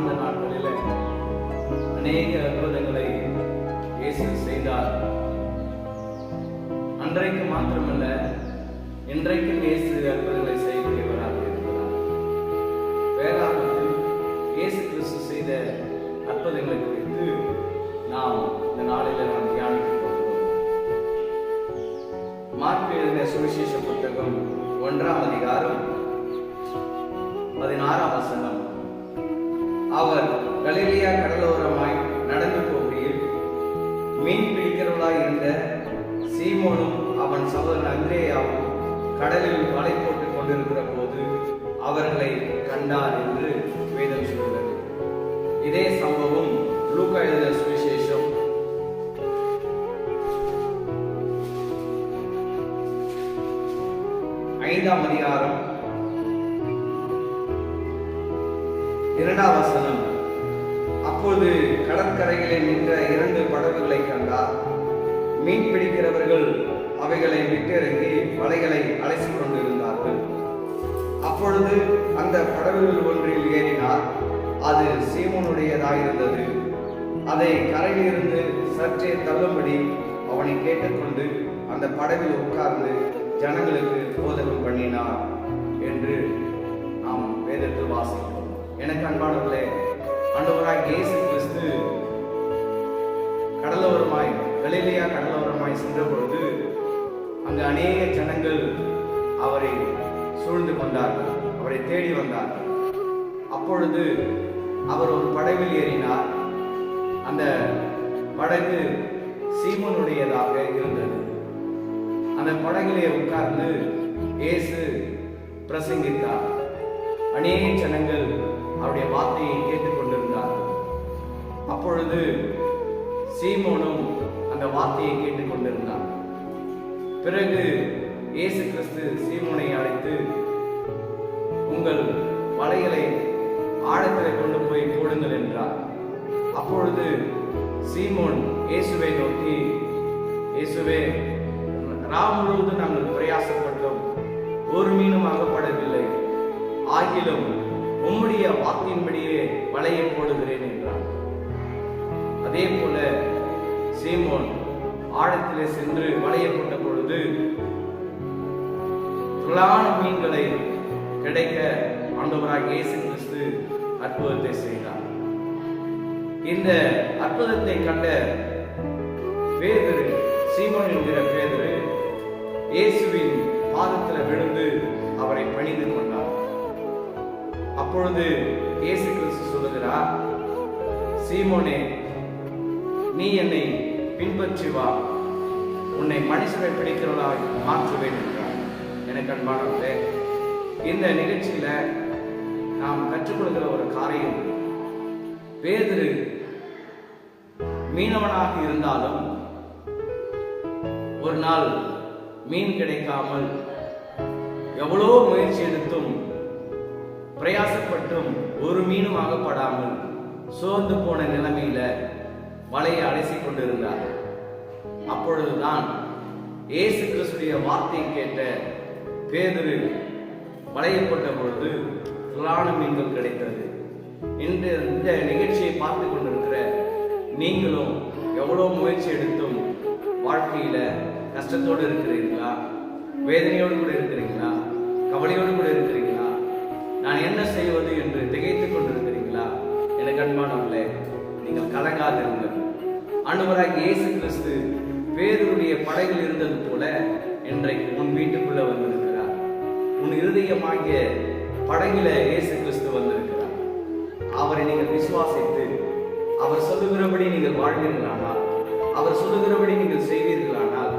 வாழ்ந்த நாட்களில் அநேக அற்புதங்களை இயேசு செய்தார். அன்றைக்கு மாத்திரமல்ல, இன்றைக்கும் இயேசு அற்புதங்களை செய்யக்கூடியவராக இருக்கிறார். வேதாகமத்தில் இயேசு கிறிஸ்து செய்த அற்புதங்களை குறித்து நாம் இந்த நாளில் நாம் தியானிக்க போகிறோம். மார்க் எழுதின சுவிசேஷ புத்தகம் 1ஆம் அதிகாரம் 16ஆம் வசனம். அவர் கலிலேயா கடலோரமாய் நடந்து போகையில் மீன் பிடிக்கிறவர்களாய் இருந்த சீமோனும் அவன் சகோதரன் அந்திரேயாவும் கடலில் வலை போட்டுக் கொண்டிருக்கிற போது அவர்களை கண்டார் என்று வேதம் சொல்கிறது. இதே சம்பவம் லூக்கா எழுதின சுவிசேஷம் 5ஆம் அதிகாரம் 2ஆம் வசனம். அப்போது கடற்கரையிலே நின்ற 2 படகுகளை கண்டார். மீன் பிடிக்கிறவர்கள் அவைகளை விட்டிறங்கி வலைகளை அலசிக் கொண்டிருந்தார்கள். அப்பொழுது அந்த படகுகள் ஒன்றில் ஏறினார். அது சீமோனுடையதாயிருந்தது. அதை கரையிலிருந்து சற்றே தள்ளும்படி அவனை கேட்டுக்கொண்டு அந்த படவில் உட்கார்ந்து ஜனங்களுக்கு போதகம் பண்ணினார் என்று நாம் வேதத்தில் வாசிக்கிறோம். எனக்கு அன்பானவர்களே, ஆண்டவராகிய இயேசு கிறிஸ்து கடலோரமாய் கலிலேயா கடலோரமாய் சென்ற பொழுது அங்கு அநேக ஜனங்கள் அவரை சூழ்ந்து கொண்டார்கள், அவரை தேடி வந்தார்கள். அப்பொழுது அவர் ஒரு படவில் ஏறினார். அந்த படகு சீமோனுடையதாக இருந்தது. அந்த படகிலே உட்கார்ந்து இயேசு பிரசங்கித்தார். அநேக ஜனங்கள் அவருடைய வார்த்தையை கேட்டுக்கொண்டிருந்தார். அப்பொழுது சீமோனும் அந்த வார்த்தையை கேட்டுக்கொண்டிருந்தார். பிறகு இயேசு கிறிஸ்து சீமோனை அழைத்து, உங்கள் வலைகளை ஆழத்தில் கொண்டு போய் போடுங்கள் என்றார். அப்பொழுது சீமோன் இயேசுவை நோக்கி, இயேசுவே, ராம் முழுவதும் நாங்கள் பிரயாசப்பட்டோம், ஒரு மீனும் அகப்படவில்லை. ஆகிலும் உம்முடைய வார்த்தையின்படியே வலையை போடுகிறேன் என்றார். அதே போல சீமோன் ஆழத்திலே சென்று வலையை போட்ட பொழுது திரளான மீன்களை கிடைக்க ஆண்டவராகிய இயேசு கிறிஸ்து அற்புதத்தை செய்தார். இந்த அற்புதத்தை கண்ட பேதுரு, சீமோன் என்கிற பேதுரு, இயேசுவின் பாதத்தில் விழுந்து அவரை பணிந்து கொண்டார். அப்பொழுது இயேசு கிறிஸ்து சொல்லுகிறார், சீமோனே, நீ என்னை பின்பற்றி வா, உன்னை மனுஷரை பிடிக்கிறவர்களாய் மாற்றுவேன் என்றார். எனக்கு அன்பானவர்களே, இந்த நிகழ்ச்சியில நாம் கற்றுக்கொள்கிற ஒரு காரியம், பேதுரு மீனவனாக இருந்தாலும் ஒரு நாள் மீன் கிடைக்காமல் எவ்வளோ முயற்சி எடுத்தும் பிரயாசப்பட்டும் ஒரு மீனும் ஆகப்படாமல் சோர்ந்து போன நிலைமையில வலையை அலசி கொண்டிருந்தார். அப்பொழுதுதான் இயேசு கிறிஸ்துடைய வார்த்தையை கேட்ட பேதுரு வலையை போட்ட பொழுது திரளான மீன்கள் கிடைத்தது. இன்று இந்த நிகழ்ச்சியை பார்த்து கொண்டிருக்கிற நீங்களும் எவ்வளோ முயற்சி எடுத்தும் வாழ்க்கையில கஷ்டத்தோடு இருக்கிறீர்களா? வேதனையோடு கூட இருக்கிறீங்களா? கவலையோடு கூட இருக்கிறீங்களா? நான் என்ன செய்வது என்று திகைத்துக் கொண்டிருக்கிறீங்களா? எனக்கு அன்பானவர்களே, நீங்கள் கலங்காதிருங்கள். ஆண்டவராகிய இயேசு கிறிஸ்து பேதுருடைய படகில் இருந்தது போல இன்றைக்கு உன் வீட்டுக்குள்ள வந்திருக்கிறார். உன் இருதயமாகிய படகில இயேசு கிறிஸ்து வந்திருக்கிறார். அவரை நீங்கள் விசுவாசித்து அவர் சொல்லுகிறபடி நீங்கள் வாழ்வீர்களானால், அவர் சொல்லுகிறபடி நீங்கள் செய்வீர்களானால்,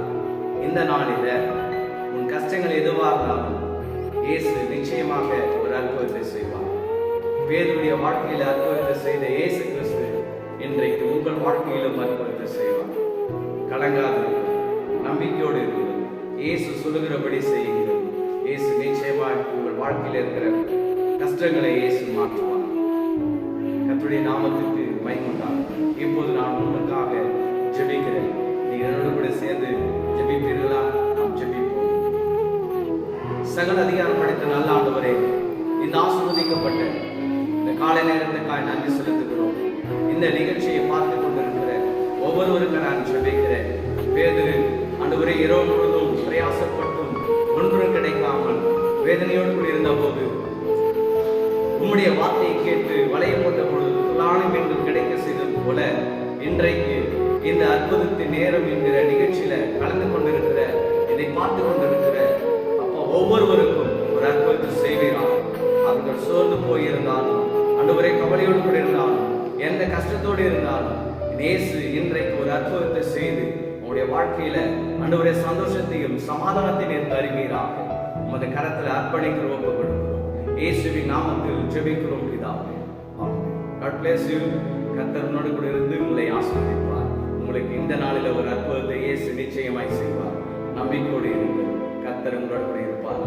இந்த நாளில உன் கஷ்டங்கள் எதுவாக இருந்தாலும் இயேசு நிச்சயமாக ஒரு அற்புதத்தை செய்வார். பேதுருடைய வாழ்க்கையில் அற்புதத்தை செய்த இயேசு கிறிஸ்து இன்றைக்கு உங்கள் வாழ்க்கையிலும் அற்புதத்தை செய்வார். கலங்காது, நம்பிக்கையோடு இருக்கிறது. இயேசு சொல்லுகிறபடி செய்யுங்கள். இயேசு நிச்சயமாக உங்கள் வாழ்க்கையில் இருக்கிற கஷ்டங்களை இயேசு மாற்றுவார். கர்த்தருடைய நாமத்துக்கு மகிமையுண்டாம். இப்போது நான் உங்களுக்காக ஜெபிக்கிறேன். நீங்கள் என்னோடு கூட சேர்ந்து ஜெபிப்பீர்களா? நாம் ஜெபிப்போம். சகல அதிகாரம் படைத்த நல்ல ஆண்டவரே, இந்த ஆசீர்வதிக்கப்பட்ட இந்த காலை நேரத்துக்காய் நன்றி செலுத்துகிறோம். இந்த நிகழ்ச்சியை பார்த்து கொண்டிருக்கிற ஒவ்வொருவருக்கு நான் ஜெபிக்கிறேன். பேதுரு ஆண்டவரே இரவு முழுவதும் பிரயாசப்பட்டும் ஒன்றும் கிடைக்காமல் வேதனையோடு கூட இருந்த போது உம்முடைய வார்த்தையை கேட்டு வளைய போட்ட பொழுது புலான மீன்கள் கிடைக்க செய்தது போல இன்றைக்கு இந்த அற்புதத்தின் நேரம் என்கிற நிகழ்ச்சியில கலந்து கொண்டிருக்கிற, இதை பார்த்து கொண்டிருக்கிற அப்போ ஒவ்வொருவருக்கும் ஒரு அற்புதத்தை செய்வீராக. அவர்கள் சோர்ந்து போயிருந்தாலும், ஆண்டவரே கவலையோடு கூட இருந்தாலும், எந்த கஷ்டத்தோடு இருந்தாலும், இயேசு இன்றைக்கு ஒரு அற்புதத்தை செய்து உங்களுடைய வாழ்க்கையில ஆண்டவரே சந்தோஷத்தையும் சமாதானத்தையும் தருவீராக. உமது கரத்தில் அர்ப்பணிக்கிற ஒப்பு கொடுக்கிறோம். இயேசுவின் நாமத்தில் ஜெபிக்கிறோம் பிதாவே. God bless you. கர்த்தர் உன்னோடு கூட இருந்து உங்களை ஆசீர்வதிப்பார். உங்களுக்கு இந்த நாளில் ஒரு அற்புதத்தை இயேசு நிச்சயமாய் செய்வார். நம்பிக்கையோடு இருங்கள். கர்த்தர் உங்களோடு கூட இருப்பார்.